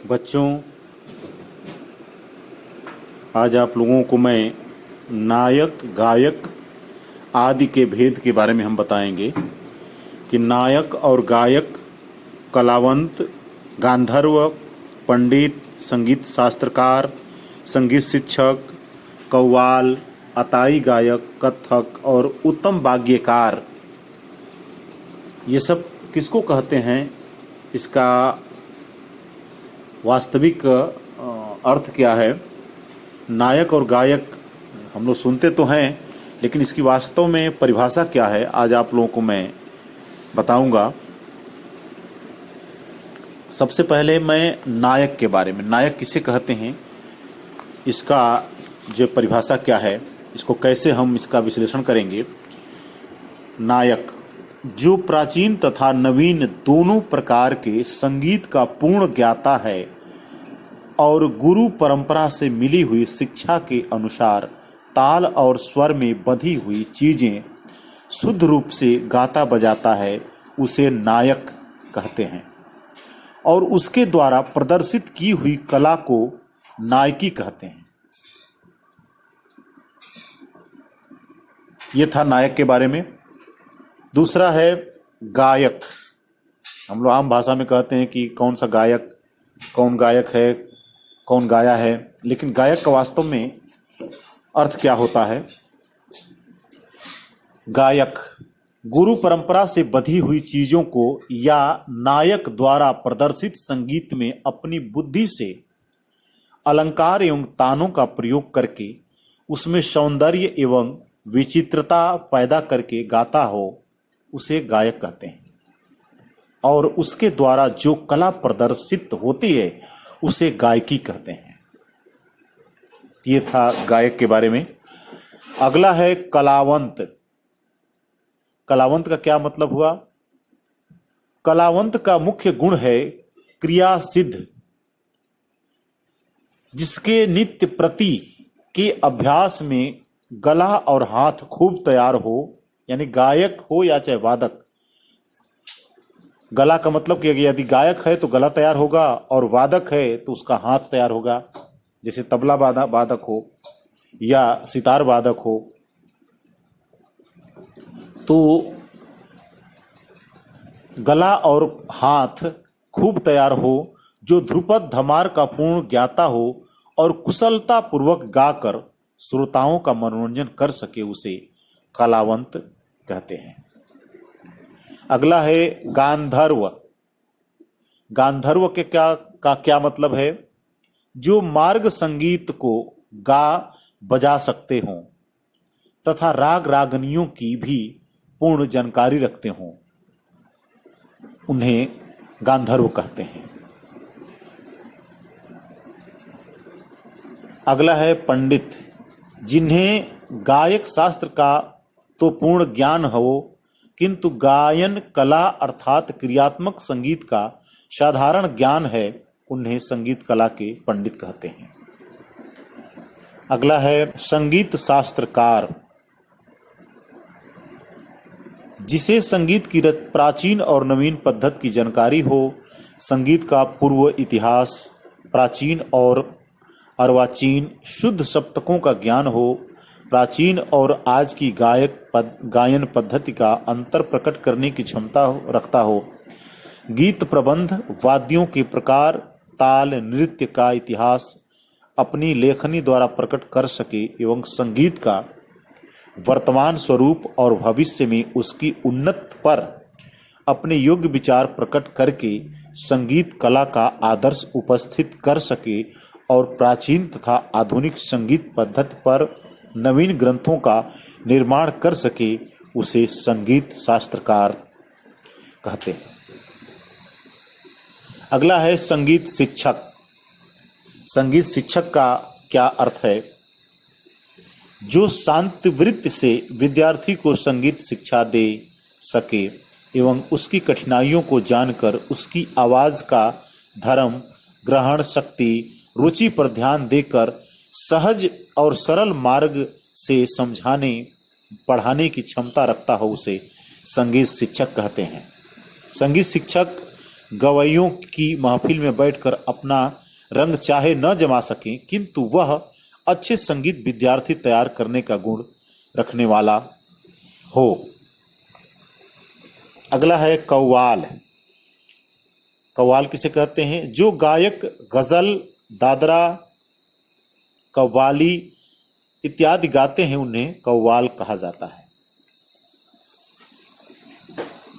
बच्चों, आज आप लोगों को मैं नायक गायक आदि के भेद के बारे में हम बताएंगे कि नायक और गायक, कलावंत, गांधर्व, पंडित, संगीत शास्त्रकार, संगीत शिक्षक, कव्वाल, अताई गायक, कथक और उत्तम वाद्यकार, ये सब किसको कहते हैं, इसका वास्तविक अर्थ क्या है। नायक और गायक हम लोग सुनते तो हैं, लेकिन इसकी वास्तव में परिभाषा क्या है, आज आप लोगों को मैं बताऊंगा। सबसे पहले मैं नायक के बारे में, नायक किसे कहते हैं, इसका जो परिभाषा क्या है, इसको कैसे हम इसका विश्लेषण करेंगे। नायक जो प्राचीन तथा नवीन दोनों प्रकार के संगीत का पूर्ण ज्ञाता है और गुरु परंपरा से मिली हुई शिक्षा के अनुसार ताल और स्वर में बंधी हुई चीजें शुद्ध रूप से गाता बजाता है, उसे नायक कहते हैं। और उसके द्वारा प्रदर्शित की हुई कला को नायकी कहते हैं। ये था नायक के बारे में। दूसरा है गायक। हम लोग आम भाषा में कहते हैं कि कौन सा गायक, कौन गायक है, कौन गाया है, लेकिन गायक का वास्तव में अर्थ क्या होता है। गायक गुरु परंपरा से बंधी हुई चीजों को या नायक द्वारा प्रदर्शित संगीत में अपनी बुद्धि से अलंकार एवं तानों का प्रयोग करके उसमें सौंदर्य एवं विचित्रता पैदा करके गाता हो, उसे गायक कहते हैं। और उसके द्वारा जो कला प्रदर्शित होती है उसे गायकी कहते हैं। ये था गायक के बारे में। अगला है कलावंत। कलावंत का क्या मतलब हुआ। कलावंत का मुख्य गुण है क्रिया सिद्ध, जिसके नित्य प्रति के अभ्यास में गला और हाथ खूब तैयार हो, यानी गायक हो या चाहे वादक। गला का मतलब कि यदि गायक है तो गला तैयार होगा और वादक है तो उसका हाथ तैयार होगा। जैसे तबला वादक हो या सितार वादक हो, तो गला और हाथ खूब तैयार हो, जो ध्रुपद धमार का पूर्ण ज्ञाता हो और कुशलता पूर्वक गाकर श्रोताओं का मनोरंजन कर सके, उसे कलावंत कहते हैं। अगला है गांधर्व। गांधर्व के क्या मतलब है। जो मार्ग संगीत को गा बजा सकते हों तथा राग रागनियों की भी पूर्ण जानकारी रखते हों, उन्हें गांधर्व कहते हैं। अगला है पंडित। जिन्हें गायक शास्त्र का तो पूर्ण ज्ञान हो, किंतु गायन कला अर्थात क्रियात्मक संगीत का साधारण ज्ञान है, उन्हें संगीत कला के पंडित कहते हैं। अगला है संगीत शास्त्रकार। जिसे संगीत की प्राचीन और नवीन पद्धति की जानकारी हो, संगीत का पूर्व इतिहास, प्राचीन और अर्वाचीन शुद्ध सप्तकों का ज्ञान हो, प्राचीन और आज की गायन पद्धति का अंतर प्रकट करने की क्षमता रखता हो, गीत प्रबंध, वाद्यों के प्रकार, ताल, नृत्य का इतिहास अपनी लेखनी द्वारा प्रकट कर सके एवं संगीत का वर्तमान स्वरूप और भविष्य में उसकी उन्नति पर अपने योग्य विचार प्रकट करके संगीत कला का आदर्श उपस्थित कर सके और प्राचीन तथा आधुनिक संगीत पद्धति पर नवीन ग्रंथों का निर्माण कर सके, उसे संगीत शास्त्रकार कहते हैं। अगला है संगीत शिक्षक। संगीत शिक्षक का क्या अर्थ है। जो शांत वृत्ति से विद्यार्थी को संगीत शिक्षा दे सके एवं उसकी कठिनाइयों को जानकर उसकी आवाज का धर्म, ग्रहण शक्ति, रुचि पर ध्यान देकर सहज और सरल मार्ग से समझाने पढ़ाने की क्षमता रखता हो, उसे संगीत शिक्षक कहते हैं। संगीत शिक्षक गवैयों की महफिल में बैठकर अपना रंग चाहे न जमा सकें, किंतु वह अच्छे संगीत विद्यार्थी तैयार करने का गुण रखने वाला हो। अगला है कव्वाल। कव्वाल किसे कहते हैं? जो गायक गजल, दादरा, कव्वाली इत्यादि गाते हैं उन्हें कव्वाल कहा जाता है।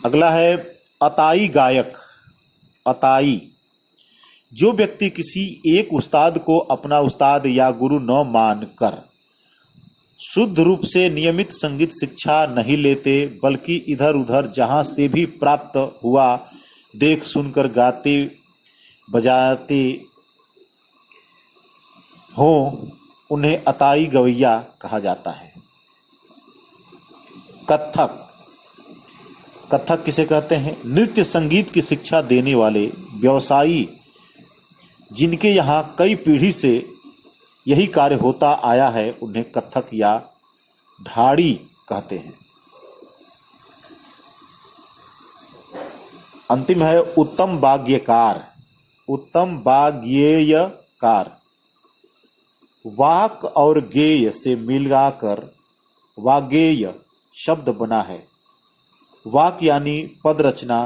अगला है अताई गायक। अताई, जो व्यक्ति किसी एक उस्ताद को अपना उस्ताद या गुरु न मानकर शुद्ध रूप से नियमित संगीत शिक्षा नहीं लेते, बल्कि इधर उधर जहां से भी प्राप्त हुआ देख सुनकर गाते बजाते हो, उन्हें अताई गवैया कहा जाता है। कत्थक। कत्थक किसे कहते हैं? नृत्य संगीत की शिक्षा देने वाले व्यवसायी जिनके यहाँ कई पीढ़ी से यही कार्य होता आया है, उन्हें कत्थक या ढाड़ी कहते हैं। अंतिम है उत्तम वाग्यकार। उत्तम वाग्येयकार, वाक और गेय से मिलाकर वाग्गेय शब्द बना है। वाक यानी पद रचना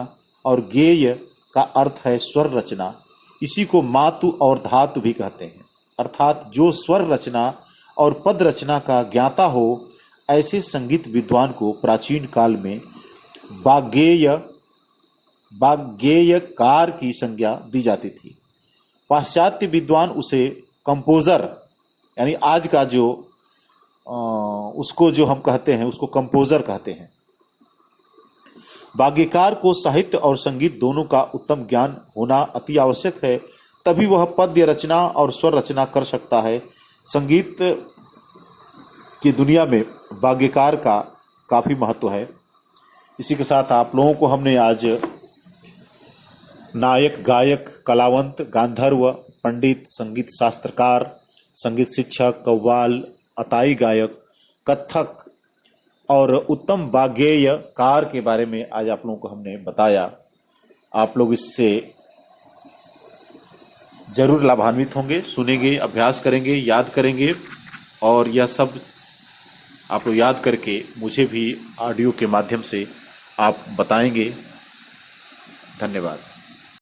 और गेय का अर्थ है स्वर रचना। इसी को मातु और धातु भी कहते हैं, अर्थात जो स्वर रचना और पद रचना का ज्ञाता हो, ऐसे संगीत विद्वान को प्राचीन काल में वाग्गेयकार की संज्ञा दी जाती थी। पाश्चात्य विद्वान उसे कंपोजर, यानी आज का जो उसको जो हम कहते हैं उसको कंपोजर कहते हैं। वाग्यकार को साहित्य और संगीत दोनों का उत्तम ज्ञान होना अति आवश्यक है, तभी वह पद्य रचना और स्वर रचना कर सकता है। संगीत की दुनिया में वाग्यकार का काफ़ी महत्व है। इसी के साथ आप लोगों को हमने आज नायक, गायक, कलावंत, गांधर्व, पंडित, संगीत शास्त्रकार, संगीत शिक्षक, कव्वाल, अताई गायक, कत्थक और उत्तम वाग्गेयकार के बारे में आज आप लोगों को हमने बताया। आप लोग इससे जरूर लाभान्वित होंगे, सुनेंगे, अभ्यास करेंगे, याद करेंगे और यह सब आप लोग याद करके मुझे भी ऑडियो के माध्यम से आप बताएंगे। धन्यवाद।